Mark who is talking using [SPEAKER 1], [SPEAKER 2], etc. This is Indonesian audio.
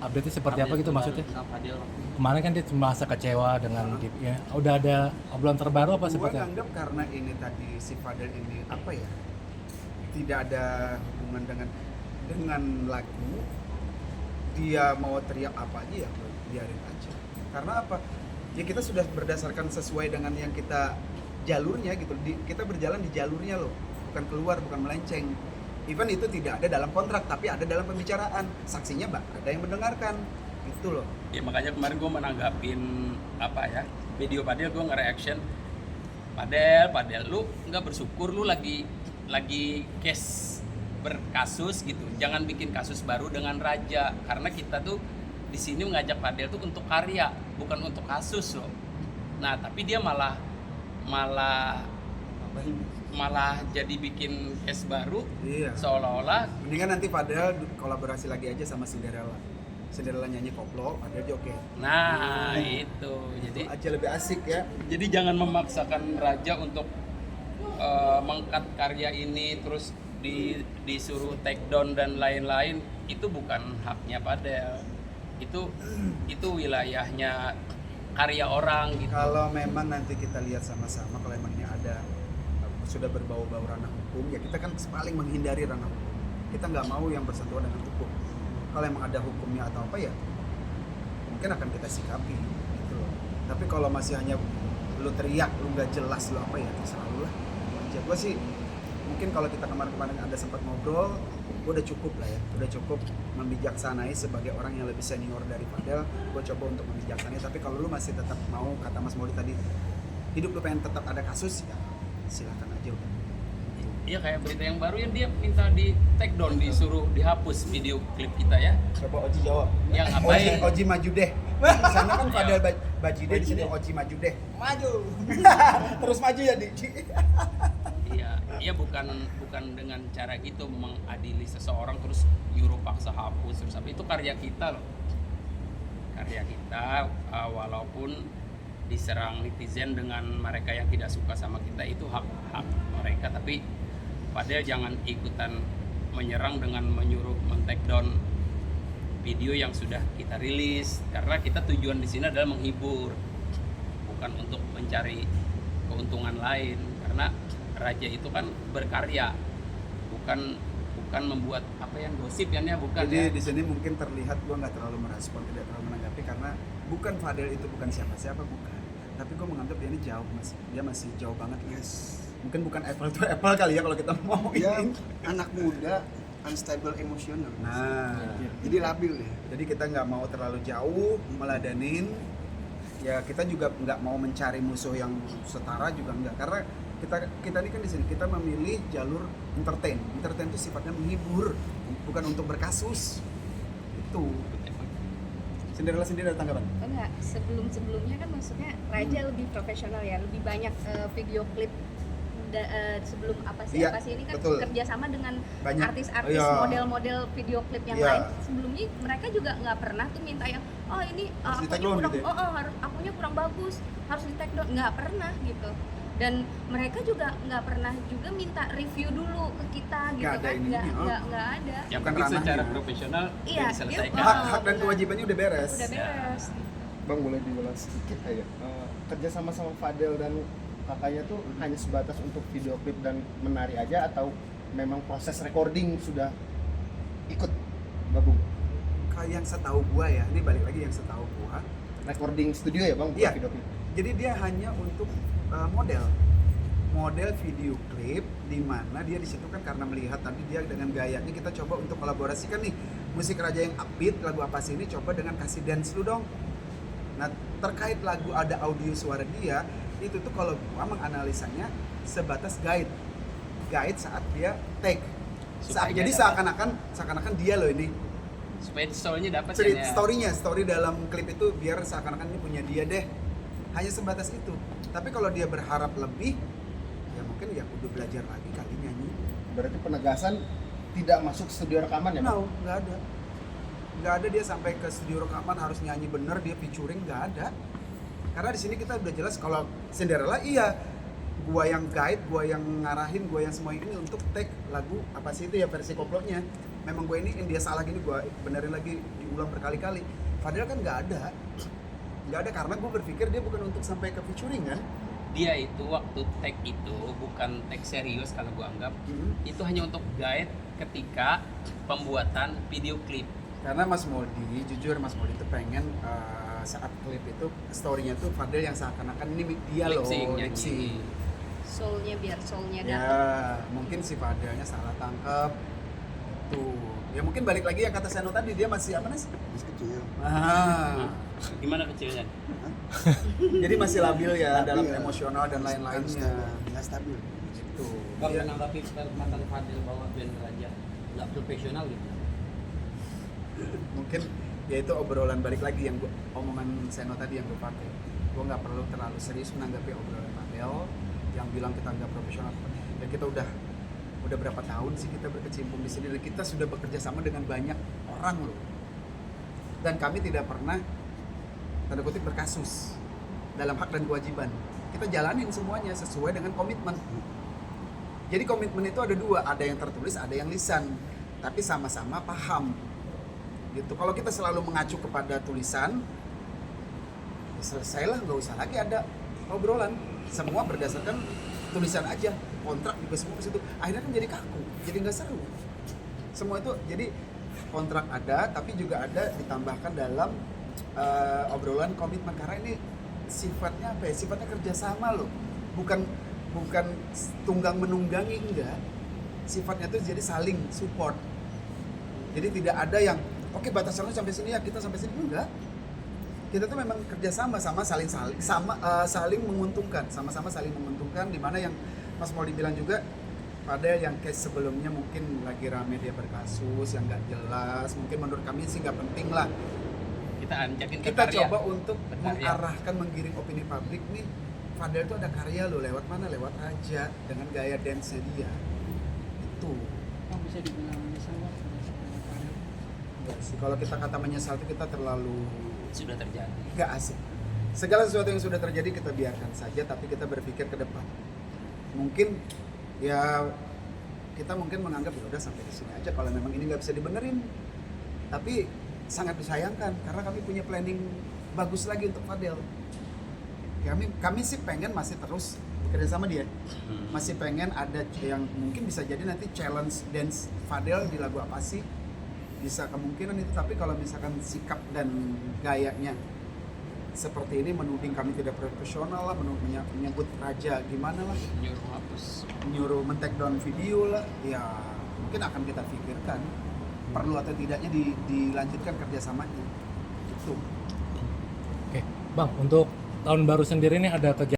[SPEAKER 1] update-nya seperti apa gitu maksudnya?
[SPEAKER 2] Fadil.
[SPEAKER 1] Kemarin kan dia merasa kecewa dengan ya, udah ada obrolan terbaru apa
[SPEAKER 3] Gua
[SPEAKER 1] seperti apa?
[SPEAKER 3] nganggap karena ini tadi si Fadel ini apa ya, tidak ada hubungan dengan lagu, dia mau teriak apa aja ya biarin aja. Karena apa? Ya kita sudah berdasarkan sesuai dengan yang kita jalurnya gitu. Kita berjalan di jalurnya loh, bukan keluar, bukan melenceng. Even itu tidak ada dalam kontrak, tapi ada dalam pembicaraan. Saksinya ada yang mendengarkan, gitu loh.
[SPEAKER 2] Ya makanya kemarin gue menanggapin apa ya, video Padel, gue nge-reaction Padel, lu nggak bersyukur lu lagi case berkasus gitu. Jangan bikin kasus baru dengan Raja, karena kita tuh di sini mengajak Padel tuh untuk karya, bukan untuk kasus loh. Nah tapi dia malah jadi bikin case baru.
[SPEAKER 3] Iya.
[SPEAKER 2] Seolah-olah
[SPEAKER 3] Mendingan nanti Fadel kolaborasi lagi aja sama Cinderella. Cinderella nyanyi koplo, Fadel joget.
[SPEAKER 2] nah itu jadi
[SPEAKER 3] Aja lebih asik ya.
[SPEAKER 2] Jadi jangan memaksakan Raja untuk mengkat karya ini terus disuruh take down dan lain-lain. Itu bukan haknya Padel. Itu wilayahnya karya orang gitu.
[SPEAKER 3] Kalau memang nanti kita lihat sama-sama kalau emang ini ada sudah berbau-bau ranah hukum, ya kita kan paling menghindari ranah hukum. Kita nggak mau yang bersentuhan dengan hukum. Kalau emang ada hukumnya atau apa ya, mungkin akan kita sikapi gitu loh. Tapi kalau masih hanya lu teriak, lu nggak jelas lu apa ya, terserah lu lah. Gue sih mungkin kalau kita kemarin ada sempat ngobrol, gue udah cukup lah ya, udah cukup membijaksanai sebagai orang yang lebih senior dari Fadel. Gue coba untuk membijaksanai, tapi kalau lu masih tetap mau, kata Mas Mauli tadi, hidup lu pengen tetap ada kasus, ya silakan aja udah.
[SPEAKER 2] Iya kayak berita yang baru yang dia minta di take down, disuruh dihapus video klip kita ya.
[SPEAKER 3] Coba Oji jawab.
[SPEAKER 2] Yang ngapain?
[SPEAKER 3] Oji maju deh. Di sana kan Fadel Bajide, di sini Oji maju deh.
[SPEAKER 4] Maju.
[SPEAKER 3] Terus maju ya, Di.
[SPEAKER 2] Iya bukan dengan cara gitu mengadili seseorang terus nyuruh paksa hapus terus apa, itu karya kita loh. Karya kita walaupun diserang netizen dengan mereka yang tidak suka sama kita, itu hak mereka, tapi Padahal jangan ikutan menyerang dengan menyuruh men-take down video yang sudah kita rilis, karena kita tujuan di sini adalah menghibur, bukan untuk mencari keuntungan lain. Karena Raja itu kan berkarya, bukan membuat apa yang gosip ya, bukan.
[SPEAKER 3] Jadi
[SPEAKER 2] ya.
[SPEAKER 3] di sini mungkin terlihat gua nggak terlalu merespon, tidak terlalu menanggapi, karena bukan Fadel itu bukan siapa-siapa, bukan. Tapi gua menganggap dia ini jauh, dia masih jauh banget.
[SPEAKER 4] Yes.
[SPEAKER 3] Mungkin bukan apple to apple kali ya kalau kita mau
[SPEAKER 4] Dia
[SPEAKER 3] ini.
[SPEAKER 4] anak muda, unstable emosional.
[SPEAKER 3] Nah,
[SPEAKER 4] Jadi labil ya.
[SPEAKER 3] jadi kita nggak mau terlalu jauh meladanin. Ya kita juga nggak mau mencari musuh yang setara juga nggak, karena kita ini kan di sini kita memilih jalur entertain. Entertain itu sifatnya menghibur, bukan untuk berkasus. Itu. Cinderella sendiri ada tanggapan?
[SPEAKER 5] Enggak, sebelumnya kan maksudnya Raja lebih profesional ya, lebih banyak video klip sebelum apa sih ini kan
[SPEAKER 3] betul.
[SPEAKER 5] kerjasama dengan
[SPEAKER 3] Banyak.
[SPEAKER 5] artis-artis,
[SPEAKER 3] Iya.
[SPEAKER 5] model-model video klip yang
[SPEAKER 3] Iya.
[SPEAKER 5] lain. Sebelumnya mereka juga nggak pernah tuh minta yang ini
[SPEAKER 3] Harus di-take
[SPEAKER 5] akunya
[SPEAKER 3] down
[SPEAKER 5] kurang,
[SPEAKER 3] gitu ya?
[SPEAKER 5] harus akunya kurang bagus, harus di take down, nggak pernah gitu. Dan mereka juga nggak pernah juga minta review dulu ke kita gitu
[SPEAKER 3] Nggak ada
[SPEAKER 5] kan,
[SPEAKER 3] ininya,
[SPEAKER 5] nggak ada.
[SPEAKER 2] Yang
[SPEAKER 3] Bukan
[SPEAKER 2] penting
[SPEAKER 3] ranahnya.
[SPEAKER 2] secara profesional
[SPEAKER 5] Iya,
[SPEAKER 2] diselesaikan.
[SPEAKER 3] Hak dan kewajibannya udah beres.
[SPEAKER 5] Udah beres.
[SPEAKER 6] Bang, boleh diulas sedikit kayak kerja sama Fadel dan kakaknya tuh hanya sebatas untuk video klip dan menari aja, atau memang proses recording sudah ikut gabung?
[SPEAKER 3] Kayak yang setahu gua ya, ini balik lagi yang setahu gua.
[SPEAKER 6] Recording studio ya bang, bukan
[SPEAKER 3] Iya.
[SPEAKER 6] video klip?
[SPEAKER 3] Jadi dia hanya untuk model video klip, di mana dia di situ kan karena melihat tadi dia dengan gayanya, kita coba untuk kolaborasikan nih musik Raja yang upbeat, lagu apa sih ini, coba dengan kasih dance lu dong. Nah terkait lagu ada audio suara dia, itu tuh kalau gua menganalisanya sebatas guide saat dia take.
[SPEAKER 2] Supaya
[SPEAKER 3] Jadi
[SPEAKER 2] dapat.
[SPEAKER 3] seakan-akan dia loh ini.
[SPEAKER 2] Supaya story-nya dapat
[SPEAKER 3] Story dalam klip itu biar seakan-akan ini punya dia deh. Hanya sebatas itu. Tapi kalau dia berharap lebih, ya mungkin ya udah belajar lagi kali nyanyi.
[SPEAKER 6] Berarti penegasan tidak masuk studio rekaman ya bang?
[SPEAKER 3] No, nggak ada. Nggak ada dia sampai ke studio rekaman harus nyanyi bener, dia featuring, nggak ada. Karena di sini kita udah jelas kalau Cinderella iya, gua yang guide, gua yang ngarahin, gua yang semua ini untuk take lagu apa sih itu ya versi koplonya. memang gue ini dia salah gini gue benerin lagi, diulang berkali-kali. Fadel kan nggak ada karena gue berpikir dia bukan untuk sampai ke featuring kan.
[SPEAKER 2] Dia itu waktu tag itu bukan tag serius kalau gua anggap, itu hanya untuk guide ketika pembuatan video klip.
[SPEAKER 3] Karena Mas Modi, jujur Mas Modi itu pengen saat klip itu story-nya tuh Fadel yang seakan-akan ini dia loh,
[SPEAKER 2] Lip-sync,
[SPEAKER 3] lip sync.
[SPEAKER 5] Soulnya biar soulnya
[SPEAKER 3] Ya,
[SPEAKER 5] dapat.
[SPEAKER 3] mungkin si Fadelnya salah tangkap. Tuh. Ya mungkin balik lagi yang kata Seno tadi, dia masih apa Nes?
[SPEAKER 4] Masih kecil.
[SPEAKER 2] Gimana kecilnya?
[SPEAKER 3] Jadi masih labil ya dalam
[SPEAKER 4] Labil.
[SPEAKER 3] emosional dan lain-lainnya.
[SPEAKER 4] Nggak stabil.
[SPEAKER 3] Gitu.
[SPEAKER 7] Bang,
[SPEAKER 3] Ya.
[SPEAKER 7] menanggapi perkataan Fadil bahwa band Raja nggak profesional gitu.
[SPEAKER 3] Mungkin ya itu obrolan balik lagi yang omongan Seno tadi yang gue pakai. Gue nggak perlu terlalu serius menanggapi obrolan Fadel yang bilang kita nggak profesional. Ya kita udah berapa tahun sih kita berkecimpung di sini dan kita sudah bekerja sama dengan banyak orang loh. Dan kami tidak pernah tanda kutip berkasus dalam hak dan kewajiban. Kita jalanin semuanya sesuai dengan komitmen. Jadi komitmen itu ada dua, ada yang tertulis, ada yang lisan, tapi sama-sama paham. Gitu. Kalau kita selalu mengacu kepada tulisan, ya selesailah, nggak usah lagi ada obrolan. Semua berdasarkan tulisan aja, kontrak juga semua ke situ. Akhirnya kan jadi kaku, jadi nggak seru. Semua itu jadi kontrak ada, tapi juga ada ditambahkan dalam obrolan komitmen karena ini sifatnya apa ya? Sifatnya kerjasama loh, bukan tunggang menunggangi, enggak. Sifatnya tuh jadi saling support. Jadi tidak ada yang oke batasannya sampai sini ya kita sampai sini, enggak. Kita tuh memang kerjasama saling menguntungkan, sama-sama saling menguntungkan. Di mana yang Mas Modi bilang juga pada yang case sebelumnya mungkin lagi rame dia berkasus yang nggak jelas, mungkin menurut kami sih nggak penting lah.
[SPEAKER 2] Kita anjakin ke
[SPEAKER 3] Kita
[SPEAKER 2] karya.
[SPEAKER 3] coba untuk
[SPEAKER 2] Berkarya.
[SPEAKER 3] mengarahkan, menggiring opini publik nih. Fadel tuh ada karya loh, lewat mana? Lewat Raja dengan gaya dance-nya dia. Itu.
[SPEAKER 7] Bang, bisa dibilang menyesal nggak?
[SPEAKER 3] Enggak sih. Kalau kita kata menyesal itu kita terlalu
[SPEAKER 2] Sudah terjadi.
[SPEAKER 3] nggak asik. Segala sesuatu yang sudah terjadi kita biarkan saja, tapi kita berpikir ke depan. Mungkin ya kita mungkin menganggap ya udah sampai di sini aja kalau memang ini nggak bisa dibenerin. Tapi sangat disayangkan karena kami punya planning bagus lagi untuk Fadel. Kami sih pengen masih terus bekerja sama dia. Masih pengen ada yang mungkin bisa jadi nanti challenge dance Fadel di lagu apa sih? Bisa kemungkinan itu, tapi kalau misalkan sikap dan gayanya seperti ini menuding kami tidak profesional lah, menyebut Raja gimana lah,
[SPEAKER 2] Nyuruh hapus.
[SPEAKER 3] nyuruh men-take down video lah, ya mungkin akan kita pikirkan perlu atau tidaknya dilanjutkan kerjasamanya. Itu.
[SPEAKER 1] Oke, Bang, untuk tahun baru sendiri ini ada kegiatan